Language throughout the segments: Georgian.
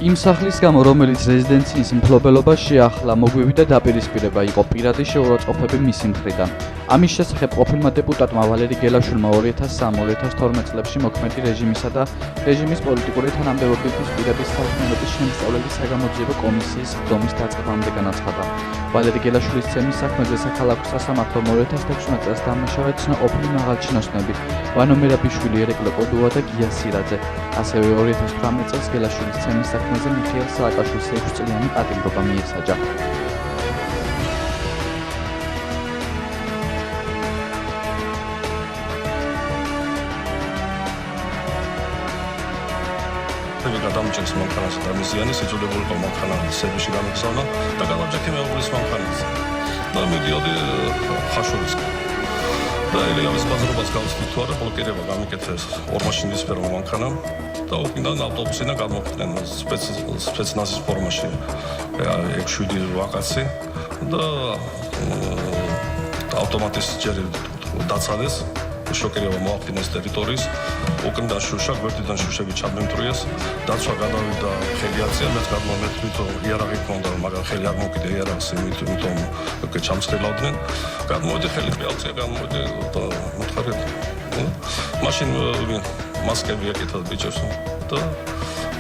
იმ სახლის გამო, რომელიც რეზიდენციის მფლობელობაში ახლა მოგვივიდა დაპირისპირება იყო პირადი შეურაცხყოფები მისი მხრიდან. ამის შესახებ ყოფილმა დეპუტატმა ვალერი გელაშვილმა 2003-2012 წლებში მოქმედი რეჟიმისა და რეჟიმის პოლიტიკური თანამდებობების პირების საქმიანობის შემსწავლელი საგამოძიებო კომისიის ხდომის დაწყებამდე განაცხადა. ვალერი გელაშვილის ცემის საქმეზე საქალაქო სასამართლომ 2016 წელს დამნაშავედ ცნო ყოფილი მაღალჩინოსნები ვანო მერაბიშვილი, ერეკლე კოდუა და გია სირაძე. ასევე 2018 წელს გელაშვილის ცემის საქმეზე მიხეილ სააკაშვილს 6 წლიანი პატიმრობა მიესაჯა. გადამჭერს მანქანას და მიზიანის იძულებულიყო მანქანა სერვისში გამოგზავნა და გადამჭერქი მეუღლის მანქანას და მიდიოდი ხაშურისკენ და ელეავის ბაზრობას გავსწრით თუ არა ბლოკირება გამიკეთეს ორ მაშინის ფერმა მანქანამ და უკიდან ავტობუსიდან გამოხდნენ სპეცნაზის ფორმაში 6-7 ვაკაცი და ავტომატის ჯერი დაცალეს შოკირება მოახდინეს ტერიტორიის უკნიდან შუშა გვერდიდან შუშები ჩამემტრიეს დაცვა გადავიდა ხელი აწია მეც გადმომეთვით იარაღი ქონდა მაგრამ ხელი არ მოკიდა იარაღს იმიტომ ჩამცხელავდნენ გადმოვედი ხელი აწია გამოვედი და მოთხარეთ მაშინ მასკები აკეთად ბიჭებს და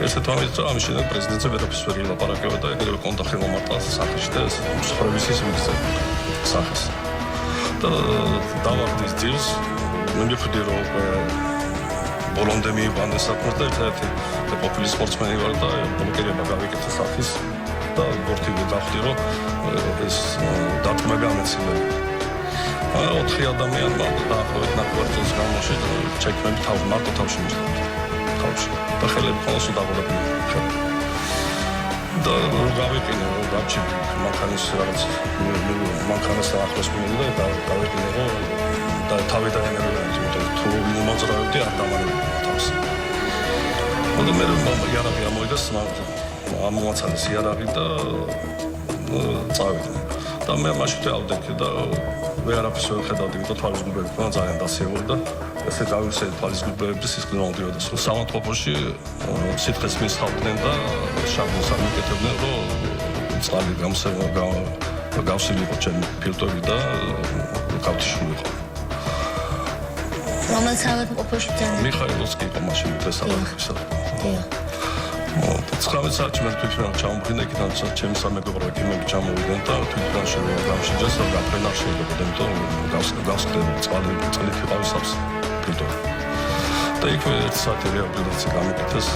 ესეთ ამის შემდეგ პრეზიდენტზე ვერაფერს ვერ ილაპარაკებდა და ეგრევე კონტაქტი მომარტა სახეში და მსხრევის ის მიგზა სახეს და დავარდის ძილს მივხვდი რომ ბოლომდე მივიყვანე საქმეს და ერთ-ერთი ყოფილი სპორტსმენი ვარ და ბლოკირება გავიკეთე სახის და გორთივი გავხდი რომ ეს დარტყმები ამეცილება. 4 ადამიანმა დაახლოებით ნაკვარტის გამოში ჩექმები მარტო თავში მისდევთ. თავში. და ხელები ხოლმე დაგვრაფილი. და გავიყინე რომ გავჩერდი მანქანის რაღაც მანქანას ახლოს მინდა და გავიყინე რომ და თავიდან ენერგია თუ მოძრაობდი არ დამარებდა თავს. და მე იარაღი ამოიღეს ამოაცალეს იარაღი და წავიდა. და მე მაშინ დავდექი და ვერაფერს ვერ ხედავდი, იმიტომ თვალის გუბები მქონდა ძალიან დასიებული და ესე გავიხსენე თვალის გუბების სისხლი მომდიოდა. სამართლობაში სითხეს მისხავდნენ და შაბლონს ამიკეთებდნენ, რომ წყალი გავსილიყო ჩემი ფილტვები და გავთიშულიყო. რომელ სამართლობაში ძალიან მიხაილოვსკი იყო მაშინ თესალონიკისა. დიახ. 19 საათში მე თვითონ ჩამოვიდნენ იქიდან ჩემი სამეგობრო ექიმები ჩამოვიდნენ და თვითონ გამშიჯეს და გაფრენა შეიძლება იმიტომ გავსკდები წყლით იყავის ავს ფილტვი. და იქ 1 საათი რეაბილიტაცია გამიკეთეს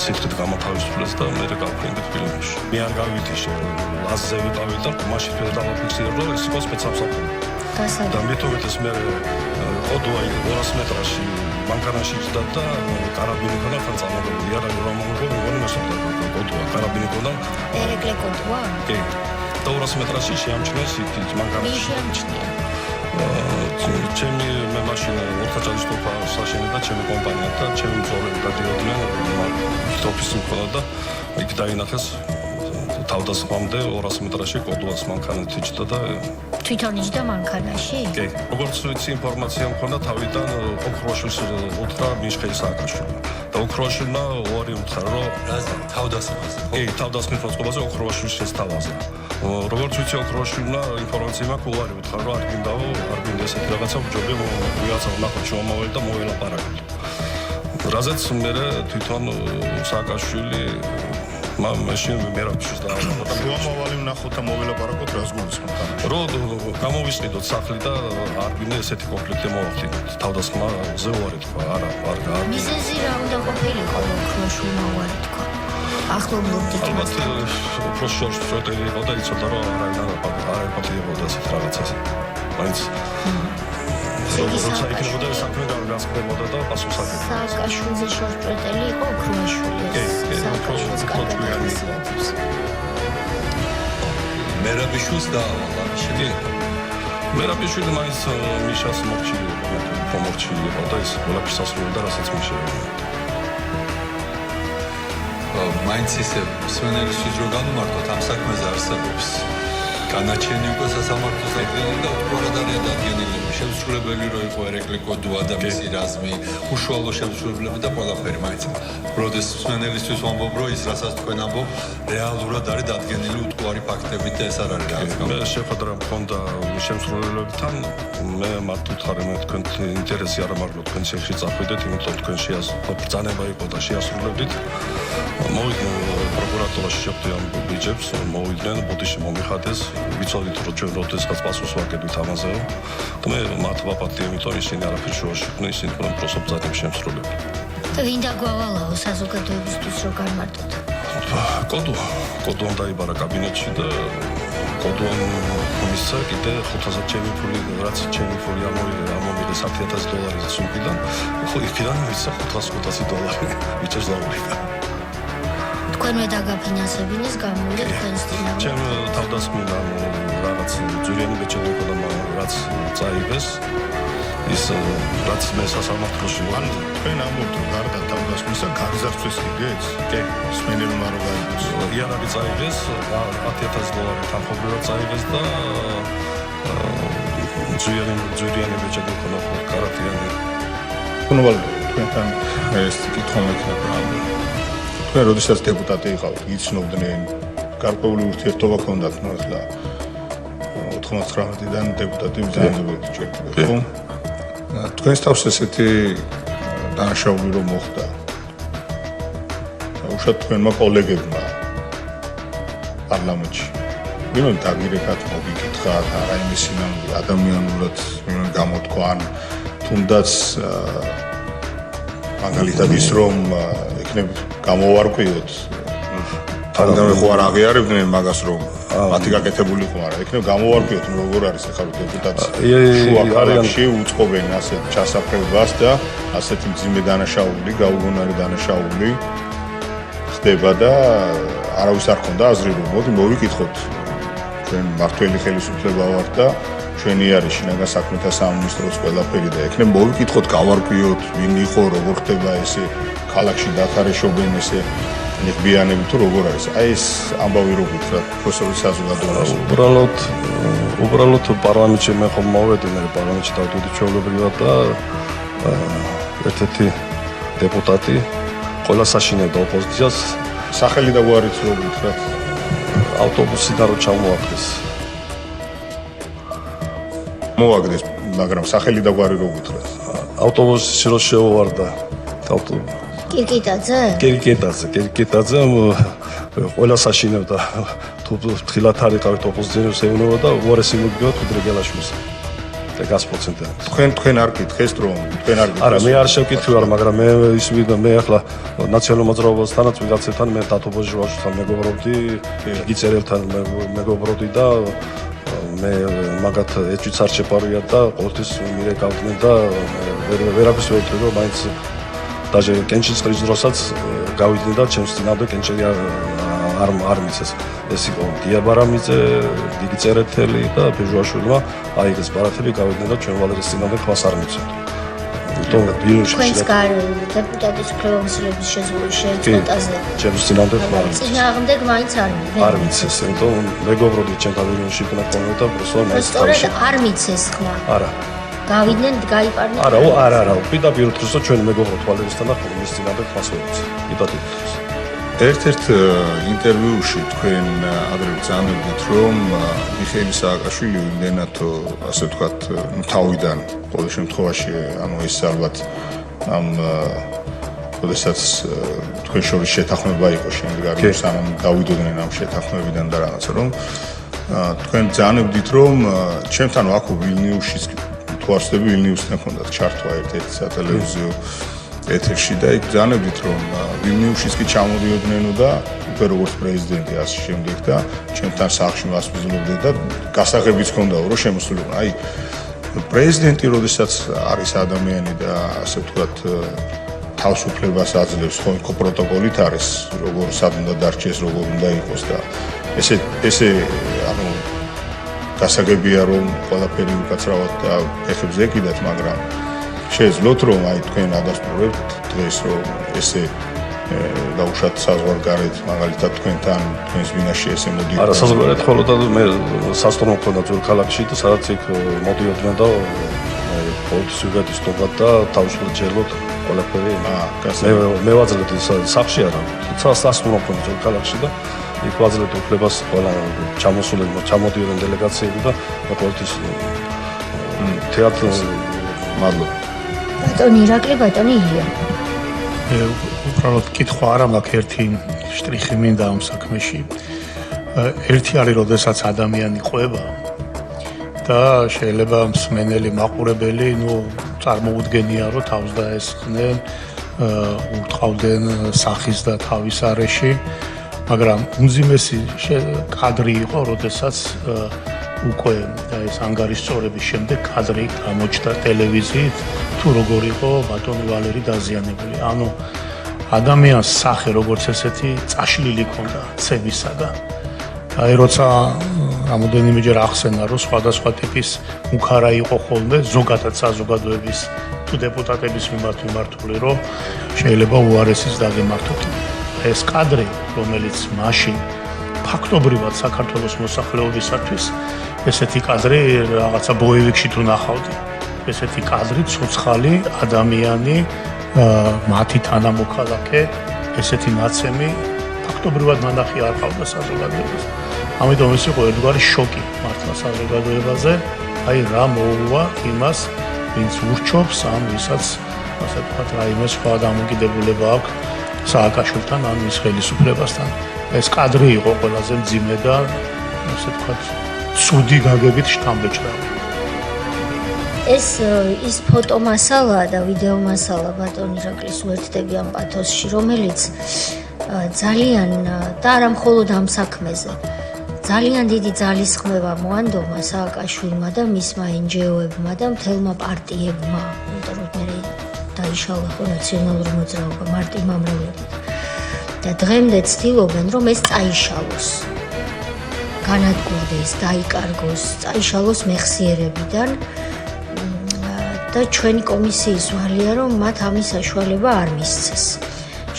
სითხით გამოთავისუფლეს და მე გავფრინდით ფილმში. მე არ გავვითიშე ლაზზე ვიყავი და მაშინ ვერ დავაფიქსირე რომ ეს იყო სპეცსამსახური. და მეთოვეთ მე ოდუა 200 მეტრაში მანქანაში იჯდა და კარაბინი ქონდა თან წამოგვიდი იარაღი რომ მომგონი მეგონი მოსწონდა ოდუა კარაბინი ქონდა ერეკლე კოდუა? კი და 200 მეტრაში შეამჩნიეს იქ მანქანაში შეამჩნია ჩემი მე მაშინა ორთაჭალის თოფა საშენი და ჩემი კომპანია და ჩემი მწოვრები გადიოდნენ იქ ოფისი მქონდა და იქ დაინახეს თავდასხმამდე 200 მეტრაში კოდუას მანქანით იჯდა და თვითონ იჯდა მანქანაში? კი. როგორც ვიცი ინფორმაცია მქონდა თავიდან ოქროაშვილს უთხრა მიშხეილ სააკაშვილმა. და ოქროაშვილმა უარი უთხრა რომ თავდასხმაზე. კი, თავდასხმის მოწყობაზე ოქროაშვილს შესთავაზე. როგორც ვიცი ოქროაშვილმა ინფორმაცია მაქვს უარი უთხრა რომ არ გინდა ესეთი რაღაცა ბჯობი ვიღაცა ნახოთ შემოვალი და მოველაპარაკოთ. რაზეც მე თვითონ სააკაშვილი მაშინ მერაბიშვილს დაავადდა. შუამავალი ვნახოთ და მოველაპარაკოთ რას გულისხმობთ. რომ გამოვისყიდოთ სახლი და არ გვინდა ესეთი კონფლიქტი მოახდინოთ. თავდასხმაზე უარი თქვა, არა. მიზეზი რა უნდა ყოფილიყო, რომ შუამავალი თქვა? ახლობლობდით ალბათ უფრო შორტელი იყო და იცოდა რომ არ ეკუთვნებოდა ესეთ რაღაცას. მაინც როცა იქნებოდა საქმე გასწრებოდა და პასუხს აკეთებდა. სააკაშვილზე შორტელი იყო ოქროაშვილი. სააკაშვილს კარგად ეხსიათებს. მერაბიშვილს დაავალა შედი. მერაბიშვილი მაინც მიშას მორჩილი იყო და ის ყველაფერს ასრულებდა რასაც მიშა. მაინც ისე სვენელისთვის რო განუმარტოთ ამ საქმეზე არსებობს განაჩენი უკვე სასამართლოს ადგილი და უყურადღებია დადგენილი შემსრულებელი რო იყო ერეკლე კოდუა და მისი რაზმი, უშუალო შემსრულებლები და ყველაფერი, მაინც როდეს მსმენელისთვის ვამბობ, რომ ის რასაც თქვენ ამბობ, რეალურად არის დადგენილი უტყუარი ფაქტებით და ეს არ არის რაღაც. მე შეხვედრა მქონდა შემსრულებლებთან, მე მათ უთხარი, მე თქვენ ინტერესი არ ამარგლო თქვენ ციხეში წახვიდეთ, იმიტომ თქვენ ბრძანება იყო და შეასრულებდით. მოვიდნენ პროკურატურაში შეხვდი ამ ბიჭებს, მოვიდნენ ბოდიში მომიხადეს, ვიცოდით რომ ჩვენ როდესაც პასუხს ვაკეთებთ ამაზე. და მე მათ ვაპატიე, იმიტომ ისინი არაფერ შუაში იყვნენ, ისინი იყვნენ პროსო ბრძანების შემსრულებლები. და ვინ დაგვავალაო საზოგადოებისთვის რო გამარტოთ? კოდუამ დაიბარა კაბინეტში და კოდუამ მისცა კიდე 500 ჩემი ფული, რაც ჩემი ფული ამოვიდა $10,000 სუმიდან, ხო იქიდან მისცა $500 ვიჭერს დაუბრუნდა. თქვენვე დაგაფინანსებინეს გამოვიდა თქვენს წინააღმდეგ. ჩემ თავდასხმიდან რაღაც ძვირიანი ბეჭედი იყო და რაც წაიღეს ის რაც მე სასამართლოში ვარ. თქვენ ამბობთ რომ გარდა თავდასხმისა გარზარცვეს კიდეც? კი, სმენელმა რო გაიგოს. იარაღი წაიღეს, $10,000 თანხმობრივად წაიღეს და ძვირიანი ბეჭედი იყო კარატიანი. თუნუვალ თქვენთან ეს კითხვა მექნება. თქვენ როდესაც დეპუტატი იყავთ, იცნობდნენ გარკვეული ურთიერთობა ჰქონდათ, ნუ ახლა 99-დან დეპუტატი მზადდებოდა ჯერჯერობით, ხო? თქვენს თავს ესეთი დანაშაული რომ მოხდა. უშუალოდ თქვენმა კოლეგებმა პარლამენტში ვინმე დაგირეკათ მოგიკითხათ რაიმე სინამდვილე ადამიანურად ვინმე გამოთქვა ან თუნდაც მაგალითად ის რომ ეკნებ გამოვარკვიოთ თანდათან ხო არ აღიარებდნენ მაგას რომ მათი გაკეთებული იყო მაგრამ ეკნებ გამოვარკვიოთ რომ როგორ არის ახლა დეპუტატს შუა ქალაქში უწყობენ ასეთ ჩასაფრებას და ასეთი მძიმე დანაშაული გაუგონარი დანაშაული ხდება და არავის არ ქონდა აზრი რომ მოდი მოვიკითხოთ ჩვენ მართველი ხელისუფლება ვართ და ჩვენი არის შინაგან საქმეთა სამინისტროს ყველაფერი და ეკნებ მოვიკითხოთ გავარკვიოთ ვინ იყო როგორ ხდება ესე ქალაქში დათარეშობენ ესე ნებიანები თუ როგორ არის აი ეს ამბავი რო გითხრათ პროფესორი საზოგადოებას უბრალოდ პარლამენტში მე ხომ მოვედი მე პარლამენტში დავდივდი ჩვეულებრივად და ერთ-ერთი დეპუტატი ყველა საშინელდა ოპოზიციას სახელი და გვარიც რო გითხრათ ავტობუსიდან რო ჩამოაგდეს მოაგდეს მაგრამ სახელი და გვარი რო გითხრათ ავტობუსში რო შევარდა კირკიტაძე ყველა საშინელდა თუ თხილად არ იყავით ოპოზიციონერს ეუბნება და უარესი მოგივათ უდრე გელაშვილს და 100%. თქვენ არ გითხეს რომ თქვენ არ გითხეს არა მე არ შევკითხე ვარ მაგრამ მე ის ვიდა მე ახლა ნაციონალურ მოძრაობასთანაც ვიღაცებთან მე დათობოჟვაშთან მეგობრობდი გიწერელთან მეგობრობდი და მე მაგათ ეჭვიც არ შეპარვია და ყოველთვის მირეკავდნენ და ვერაფერს ვერ ვთქვი რომ მაინც დაჟე კენჭის ყრის დროსაც გავიდნენ და ჩემს წინამდე კენჭელი არ მიცეს ეს იყო გიაბარამიძე დიდი წერეთელი და ბეჟუაშვილმა აი ეს ბარათები გავიდნენ და ჩვენ ვალერეს წინამდე ხმას არ მიცეთ თქვენს დეპუტატის უფლებამოსილების შეწყვეტაზე ჩემს წინამდე ხმარ წინააღმდეგ მაინც არ მიცეს იმიტომ მეგობრობდი ჩემთან ვინში იქნა ხოლმე და პროსო მაინც სწორედ არ მიცეს ხმა არა გავიდნენ გაიპარნენ არა პირდაპირ უთხრეს რომ ჩვენ მეგობრობთ ვალერესთან და ხოლმე მის წინამდე ხმას ვერ მიცე პირდაპირ ერთ-ერთ ინტერვიუში თქვენ ადრე ბრძანებდით რომ მიხეილი სააკაშვილი იმდენად ასე ვთქვათ თავიდან ყოველ შემთხვევაში ანუ ეს ალბათ ამ როდესაც თქვენ შორის შეთანხმება იყო შემდგარი სანამ გავიდოდნენ ამ შეთანხმებიდან და რაღაცა რომ თქვენ ბრძანებდით რომ ჩემთან ვაქო ვილნიუსში თუ არ ვცდები ვილნიუსთან ჰქონდათ ჩართვა ერთ-ერთი სატელევიზიო ეთერში და იქ ბრძანებდით რომ ვილნიუსშიც კი ჩამოდიოდნენ და უკვე როგორც პრეზიდენტი ასე შემდეგ და ჩემთან სახლში მასპინძლობდნენ და გასაღებიც ჰქონდაო რომ შემოსულიყვნენ აი პრეზიდენტი როდესაც არის ადამიანი და ასე ვთქვათ თავისუფლებას აძლევს ხო პროტოკოლით არის როგორ სად უნდა დარჩეს როგორ უნდა იყოს და ესე ანუ გასაგებია რომ ყველაფერი უკაცრავად და ფეხებზე ეკიდათ მაგრამ შეეძლოთ რომ აი თქვენ ადასტურებთ დღეს რომ ესე დაუშვათ საზღვარგარეთ, მაგალითად თქვენთან, თქვენს ბინაში ესე მოდიოდნენ. არა, საზღვარგარეთ ხოლო და მე სასტუმრო მქონდა ძველ ქალაქში და სადაც იქ მოდიოდნენ და პოლიციის ვიგადისტობად და თავშეულ ჯერლოთ ყველაფერი. მე ვაძლევთ სახში არა, სასტუმრო მქონდა ძველ ქალაქში და იქ ვაძლევთ უფლებას ყველა ჩამოდიოდნენ დელეგაციები და პოლიციის თეატრს მადლობა. ბატონი ირაკლი, ბატონი ილია. უბრალოდ კითხვა არა მაქვს ერთი შტრიხი მინდა ამ საქმეში. ერთი არის, როდესაც ადამიანი ყვება და შეიძლება მსმენელი, მაყურებელი, წარმოუდგენია, რომ თავს დაესხნენ, ურტყავდნენ სახის და თავის არეში, მაგრამ უმძიმესი კადრი იყო, როდესაც უკვე ეს ანგარიშწორების შემდეგ კადრი გამოჩნდა ტელევიზიით, თუ როგორ იყო ბატონი ვალერი დაზიანებული. ანუ ადამიანს სახე როგორც ესეთი წაშლილი ქონდა ცებისაგან. და როცა რამოდენიმეჯერ ახსენა, რომ სხვადასხვა ტიპის მუქარა იყო ხოლმე ზოგადად საზოგადოების თუ დეპუტატების მიმართ მიმართული, რომ შეიძლება უარესის დაგემართოთ. ეს კადრი, რომელიც მაშინ ფაქტობრივად საქართველოს მოსახლეობისათვის ესეთი კადრი რაღაცა ბოევიკში თუ ნახავდი. ესეთი კადრი ცოცხალი ადამიანი, მათი თანამოქალაქე, ესეთი ნაცემი ფაქტობრივად ნანახი არ ყავდა საზოგადოებას. ამიტომ ეს იყო ერთგვარი შოკი მართლა საზოგადოებაზე, აი რა მოუვა იმას, ვინც ურჩობს ამ ვისაც, ასე ვთქვათ, რაიმე სხვა დამოკიდებულება აქვს სააკაშვილთან ან მის ხელისუფლებასთან. ეს კადრი იყო ყველაზე მძიმე და ასე ვთქვათ, ცუდი გაგებით შთამბეჭდავი. ეს ის ფოტომასალაა და ვიდეო მასალა ბატონი ირაკლის უერთდები ამ პათოსში, რომელიც ძალიან და არა მხოლოდ ამ საქმეზე. ძალიან დიდი ძალისხმევა მოანდომა სააკაშვილმა და მისმა NGO-ებმა და მთელმა პარტიებმა, იმიტომ რომ მე დაიშალა ხო ნაციონალური მოძრაობა მარტი მამრავლებით. და დღემდე ცდილობენ, რომ ეს წაიშალოს. განადგურდეს, დაიკარგოს, წაიშალოს მეხსიერებიდან და ჩვენი კომისიის ვალია, რომ მათ ამის საშუალება არ მისცეს.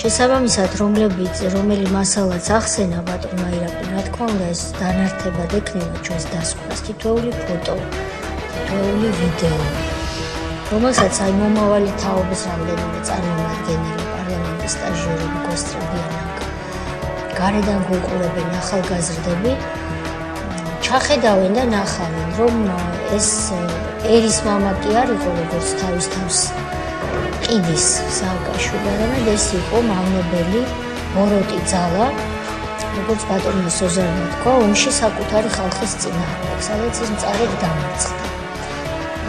შესაბამისად, რომელი მასალაც ახსენა ბატონმა ირაკლიმ, რა თქმა უნდა, ეს დანართებად ექნება ჩვენს დასკვნას, თითოეული ფოტო, თითოეული ვიდეო, რომელსაც აი მომავალი თაობის რამდენიმე წარმომადგენელი პარლამენტის სტაჟიორები გვესწრებიან აქ. გარედან გვიყურებენ ახალგაზრდები, ჩახედავენ და ნახავენ, რომ ეს ერის მამა კი არ იყო, როგორც თავის თავს ყიდის სააკაშვილი, არამედ ეს იყო მავნებელი მოროტი ძალა, როგორც ბატონმა სოზარმა თქვა, ომში საკუთარი ხალხის წინააღმდეგ, სადაც ის მწარედ დამარცხდა.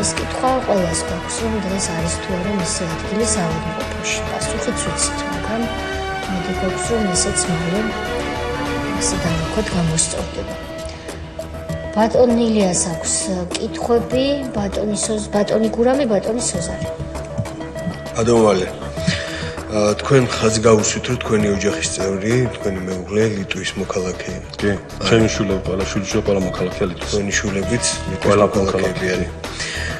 ეს კითხვა ყველას გვაქვს, რომ დღეს არის თუ არა მისი ადგილი საავადმყოფოში. პასუხიც ვიცით, მაგრამ მედი გვაქვს, რომ ესეც მალე ასე დავიქოთ გამოსწორდება. ბატონ ილიას აქვს კითხვები, ბატონი გურამი, ბატონი სოზარი. ადომვალე. თქვენ ხაზი გაუსვით, რომ თქვენი ოჯახის წევრი, თქვენი მეუღლე ლიტვის მოქალაქე. კი, ჩემი შვილები, ყველა შვილიშვილი, ყველა მოქალაქეა ლიტვის. თქვენი შვილებიც ყველა მოქალაქეები არის.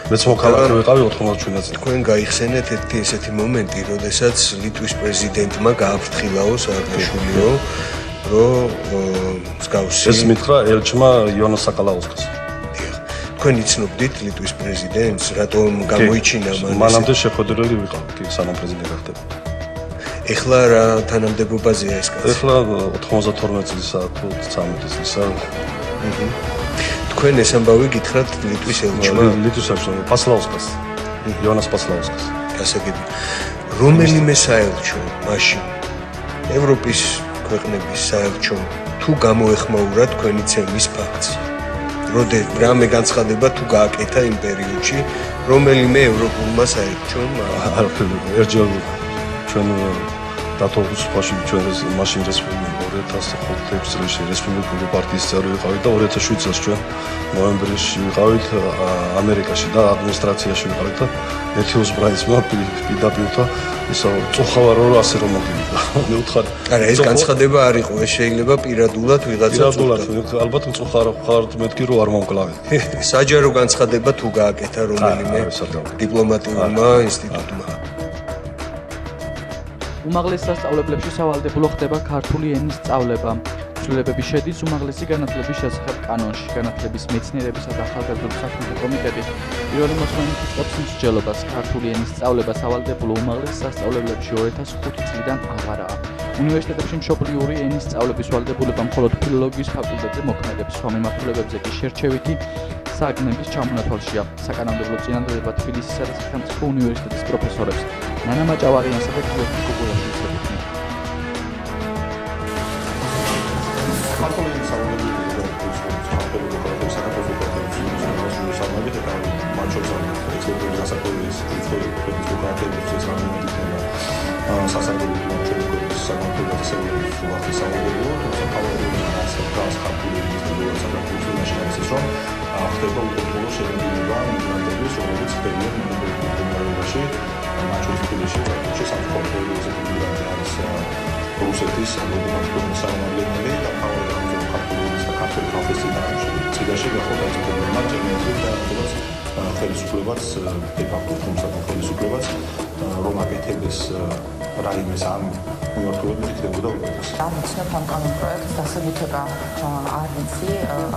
მეც მოქალაქე ვიყავი 97 წელს. თქვენ გაიხსენეთ ერთი ესეთი მომენტი, როდესაც ლიტვის პრეზიდენტმა გააფრთხილაო სააკაშვილიო, რომ მსგავსი ეს მითხრა ელჩმა იონას საკალაუსკას. თქვენ იცნობდით ლიტვის პრეზიდენტს, რატომ გამოიჩინა მან? მანამდე შეხვედრილი ვიყავ, კი, სანამ პრეზიდენტი გახდება. ეხლა რა თანამდებობაზეა ეს კაცი? ეხლა 92 წლისა თუ 13 წლისა. თქვენ ეს ამბავი გითხრათ ლიტვის ელჩმა? ლიტვის ელჩმა პასლაუსკას. იონას პასლაუსკას. გასაგები. რომელიმე საელჩო მაშინ ევროპის ქვეყნების საელჩომ თუ გამოეხმაურა თქვენი ცემის ფაქტს? რამე განცხადება თუ გააკეთა იმ პერიოდში რომელიმე ევროპულმა საელჩომ? ერჯერ ჩვენ დათოვლისობაში ჩვენ მაშინ 2005 წელს რესპუბლიკური პარტიის წევრი ვიყავით და 2007 წელს ჩვენ ნოემბერში ვიყავით ამერიკაში და ადმინისტრაციაში ვიყავით და ერთი ოსბრაისმა პირდაპირ ისა წუხავარ რომ ასე რომ მოგივიდა. მე ვთხარ, არა ეს განცხადება არ იყო, ეს შეიძლება პირადულად ვიღაცა ალბათ წუხავართ მეთქი რომ არ მომკლავენ. საჯარო განცხადება თუ გააკეთა რომელიმე დიპლომატიურმა ინსტიტუტმა. უმაღლეს სასწავლებლებში სავალდებულო ხდება ქართული ენის სწავლება. ცვლილებები შედის უმაღლესი განათლების შესახებ კანონში. განათლების მეცნიერებისა და ახალგაზრდობის საქმეთა კომიტეტი პირველი მოსმენით იწყებს მსჯელობას. ქართული ენის სწავლება სავალდებულო უმაღლეს სასწავლებლებში 2005 წლიდან აღარაა. უნივერსიტეტებში მშობლიური ენის სწავლების ვალდებულება მხოლოდ ფილოლოგიის ფაკულტეტზე მოქმედებს. სხვა მიმართულებებზე კი შერჩევითი საგნების ჩამონათვალშია. საკანონმდებლო წინადადება თბილისისა და სახელმწიფო უნივერსიტეტის პროფესორებს ნანა მაჭავარიანსა და გიორგი გოგოლაშვილს ეკუთვნით. ქართული ენის სავალდებულო საქართველოს რუსეთის სამხედრო სამართლებრივი და თავდაპირველად ქართულის და ქართული პროფესიის წინაშე გახდა ეცოდება ჯერმენიზმის და ამიტომაც ხელისუფლებას დე-ფაქტო თუმცა ხელისუფლებას რომ აკეთებს რაიმეს ამ მიმართულებით იქნებოდა უკეთეს. ამიცნობ ამ კანონპროექტს დასაბუთება არ ვიცი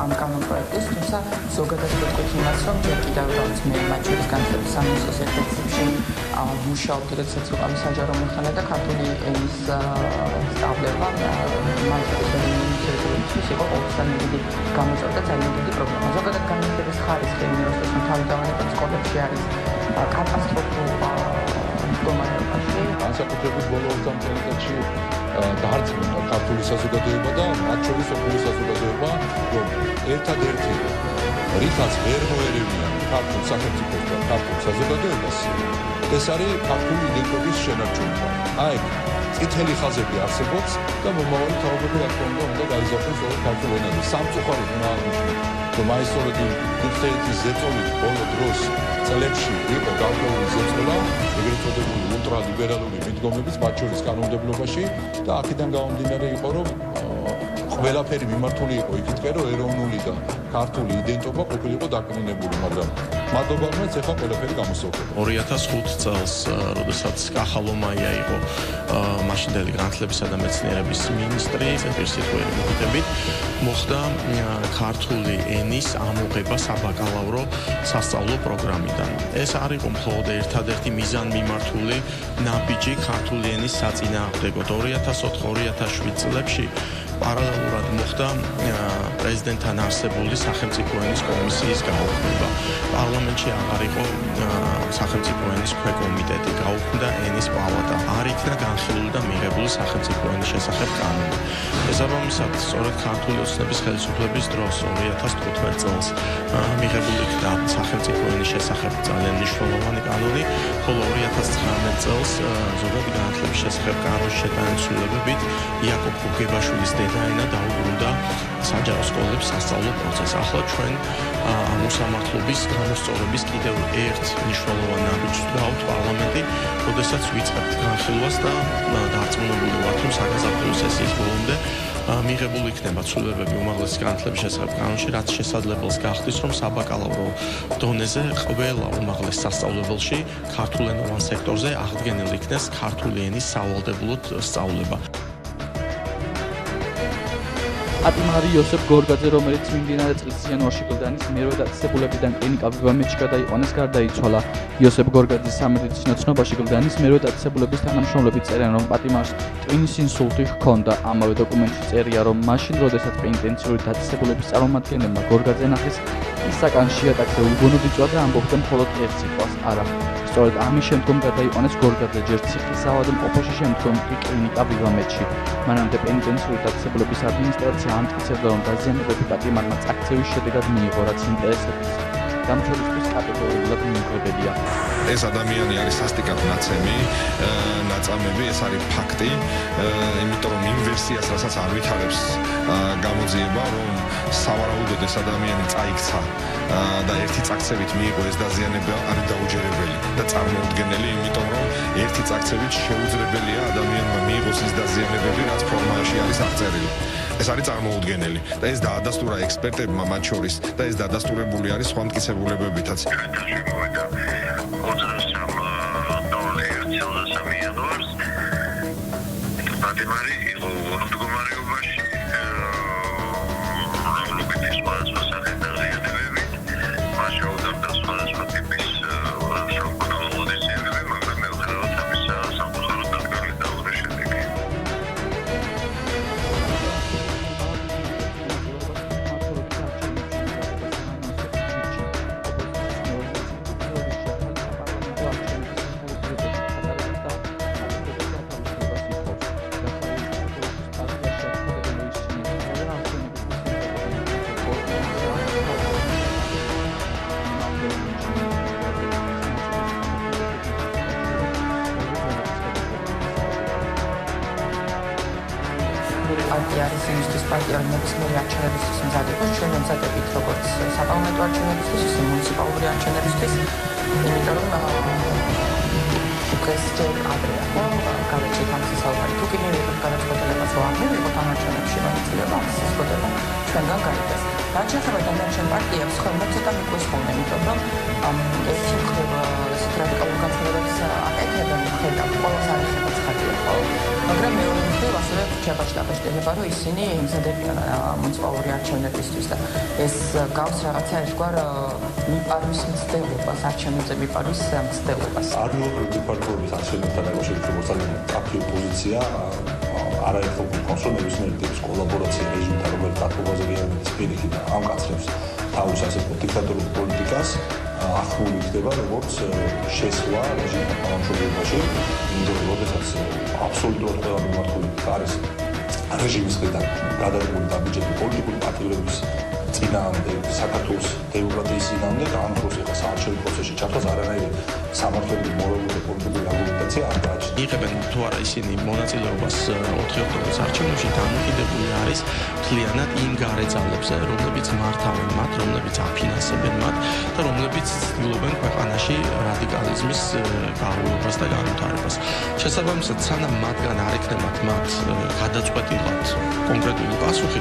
ამ კანონპროექტის, თუმცა ზოგადად ვიტყვით იმას, რომ ჯერ კიდევ რაც მე მათ შორის განათლების სამინისტროს ერთ-ერთი მუშაობდი, როდესაც უკამი საჯარო მოხანა და ქართული ენის სწავლება მაგისტრების იყო ყოველთვის დიდი გამოწვევა და ძალიან დიდი პრობლემა. ზოგადად განათლების ხარისხი უნივერსიტეტის თავდავანებად სკოლებში არის კატასტროფულ მდგომარეობაში. განსაკუთრებით ბოლო 20 წელიწადში დაარწმუნდა ქართული საზოგადოება და მათ შორის ოქროს საზოგადოება, რომ ერთადერთი რითაც ვერ მოერევიან ქართულ სახელმწიფოს და ქართულ საზოგადოებას, ეს არის ქართული იდენტობის შენარჩუნება. აი, წითელი ხაზები არსებობს და მომავალი თაობები რა თქმა უნდა გაიზარდოს სწორედ ქართულ ენაზე. სამწუხაროდ აღნიშნეთ, რომ აი სწორედ დიდხეეთის ზეწოლით ბოლო დროს წლებში იყო გარკვეული ზეწოლა, ეგრეთ წოდებული ულტრალიბერალური მიდგომების, მათ შორის კანონმდებლობაში და აქედან გამომდინარე იყო, რომ ყველაფერი მიმართული იყო იქითკენ, რომ ეროვნული და ქართული იდენტობა ყოფილიყო დაკნინებული, მაგრამ მადლობარმაც ეხლა ყველაფერი გამოსწორდება. 2005 წელს, როდესაც კახალომაია იყო მაშინდელი განათლებისა და მეცნიერების მინისტრი, ერთ-ერთი მოგიტებით, მოხდა ქართული ენის ამოღება საბაკალავრო სასწავლო პროგრამიდან. ეს არ იყო მხოლოდ ერთადერთი მიზანმიმართული ნაბიჯი ქართული ენის საწინააღმდეგოდ 2004-2007 წლებში პარალელურად მოხდა პრეზიდენტთან არსებული სახელმწიფო ენის კომისიის გაუქმება. პარლამენტში აღარ იყო სახელმწიფო ენის ქვეკომიტეტი, გაუქმდა ენის პალატა. არ იქნა განხილული და მიღებული სახელმწიფო ენის შესახებ კანონი. შესაბამისად, სწორედ ქართული ოცნების ხელისუფლების დროს 2015 წელს მიღებული იქნა სახელმწიფო ენის შესახებ ძალიან მნიშვნელოვანი კანონი, ხოლო 2019 წელს ზოგადი განათლების შესახებ კანონის შეტანის ცვლილებებით იაკობ გოგებაშვილის დედაენა დაუბრუნდა საჯარო სკოლებს სასწავლო პროცესს. ახლა ჩვენ ამ უსამართლობის გამოსწორების კიდევ ერთ მნიშვნელოვან ნაბიჯს გვაქვს პარლამენტი, როდესაც ვიწყებთ განხილვას და დარწმუნებული ვართ, რომ საგაზაფხულო სესიის ბოლომდე მიღებული იქნება ცვლილებები უმაღლესი განათლების შესახებ კანონში, რაც შესაძლებელს გახდის, რომ საბაკალავრო დონეზე ყველა უმაღლეს სასწავლებელში ქართულენოვან სექტორზე აღდგენილ იქნეს ქართული ენის სავალდებულოდ სწავლება. ატიმარი იოსებ გორგაძე, რომელიც მიმდინარე წლის იანვარში გლდანის მერვე დაწესებულებიდან კლინიკა ვივამეთში გადაიყვანეს, გარდაიცვალა. იოსებ გორგაძის სამედიცინო ცნობაში გლდანის მერვე დაწესებულების თანამშრომლები წერენ, რომ პატიმარს ტვინის ინსულტი ჰქონდა. ამავე დოკუმენტში წერია, რომ მაშინ, როდესაც პენიტენციური დაწესებულების წარმომადგენლებმა გორგაძე ნახეს, ის საკანში იატაკზე უბუნოდ იწვა და ამბობდა მხოლოდ ერთ სიტყვას არა. სწორედ ამის შემდგომ გადაიყვანეს გორგაძე ჯერ ციხის ავადმყოფოში, შემდგომ კი კლინიკა ვივამეთში. მანამდე პენიტენციური დაწესებულების ადმინისტრაცია ამტკიცებდა, რომ დაზიანებები პატიმარმა წაქცევის შედეგად მიიღო, რაც ინტერესების დამცველისთვის კატეგორიულად მიუღებელია. ეს ადამიანი არის სასტიკად ნაცემი, ნაწამები, ეს არის ფაქტი, იმიტომ რომ იმ ვერსიას, რასაც არ ვითარებს გამოძიება, რომ სავარაუდოდ ეს ადამიანი წაიქცა და ერთი წაქცევით მიიღო ეს დაზიანება არის დაუჯერებელი და წარმოუდგენელი, იმიტომ რომ ერთი წაქცევით შეუძლებელია ადამიანმა მიიღოს ის დაზიანებები, რაც ფორმაში არის აღწერილი. ეს არის წარმოუდგენელი და ეს დაადასტურა ექსპერტებმა მათ შორის და ეს დადასტურებული არის სხვა მტკიცებულებებითაც. პატიმარი იყო მდგომარეობაში რომლებიც სხვადასხვა სახის დაღიარებები მას შეუძლია სხვადასხვა ტიპის სამკურნალო ძიებები, მაგრამ მეუღლეოდ ამის სამწუხაროდ დაკარგული დაუბრუნდა შედეგი. პარტია არის იმისთვის პარტია, რომელიც არჩევნებისთვის მზად იყოს, ჩვენ ვემზადებით როგორც საპარლამენტო არჩევნებისთვის, ისე მუნიციპალური არჩევნებისთვის, იმიტომ რომ დღეს ჯერ ადრეა, გადაჭრით ამის საუბარი. თუ კი მივიღებთ გადაწყვეტილებას, რომ არ მივიღოთ ამ არჩევნებში მონაწილეობა, ამის შეწყვეტილება ჩვენგან გაიგეს. რაც შეეხება დანარჩენ პარტიებს, ხოლმე ცოტა მიგვესხმოდნენ, იმიტომ რომ ერთი მხრივ ესეთ რადიკალურ განცხადებებს აკეთებენ, ხედავთ, ყველას არ ეხება ცხადია ხო? მაგრამ მეორე მხრივ ასევე რჩება შტაბ-შტაბება, რომ ისინი იმზადებიან მუნიციპალური არჩევნებისთვის და ეს გავს რაღაცა ერთგვარ მიპარვის მცდელობას, არჩევნებზე მიპარვის მცდელობას. ადგილობრივი პარტიების არჩევნებთან დაკავშირებით როგორც ძალიან აქტიური პოზიცია არაერთხელ გვყავს, რომ ნებისმიერი ტიპის კოლაბორაცია რეჟიმთან, რომელიც დათბობაზე რეალიზების პირიქით ამკაცრებს თავის ასე დიქტატორულ პოლიტიკას, ახლული ხდება როგორც შესვლა რეჟიმთან თანამშრომლობაში, იმიტომ რომ როდესაც აბსოლუტურად ყველა მიმართული არის რეჟიმის მხრიდან გადადგმული დაბიჯები პოლიტიკური პარტიების წინააღმდეგ, საქართველოს დემოკრატიის წინააღმდეგ, ამ დროს ახლა საარჩევნო პროცესში ჩართვას არანაირი სამართლებრივი მორალური და პოლიტიკური არგუმენტაცია არ გააჩნია. იღებენ თუ არა ისინი მონაწილეობას 4 ოქტომბრის არჩევნებში დამოკიდებული არის მთლიანად იმ გარეძავლებზე, რომლებიც მართავენ მათ, რომლებიც აფინანსებენ მათ და რომლებიც ცდილობენ ქვეყანაში რადიკალიზმის გაუვლებას და განვითარებას. შესაბამისად, სანამ მათგან არ ექნებათ მათ გადაწყვეტილად კონკრეტული პასუხი,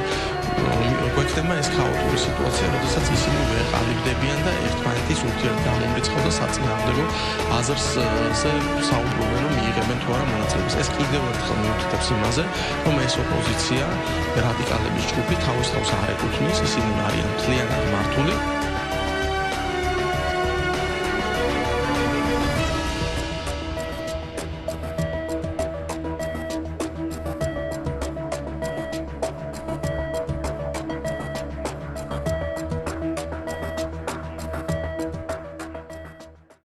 გვექნება ეს ქაოტური სიტუაცია, როდესაც ისინი ვერ ყალიბდებიან და ერთმანეთის ურთიერთგამომრიცხავ და საწინააღმდეგო აზრზე საუბრობენ, რომ მიიღებენ თუ არა მონაწილეობას. ეს კიდევ ერთხელ მიუთითებს იმაზე, რომ ეს ოპოზიცია რადიკალების ჯგუფი თავის თავს არ ეკუთვნის, ისინი არიან მთლიანად მართული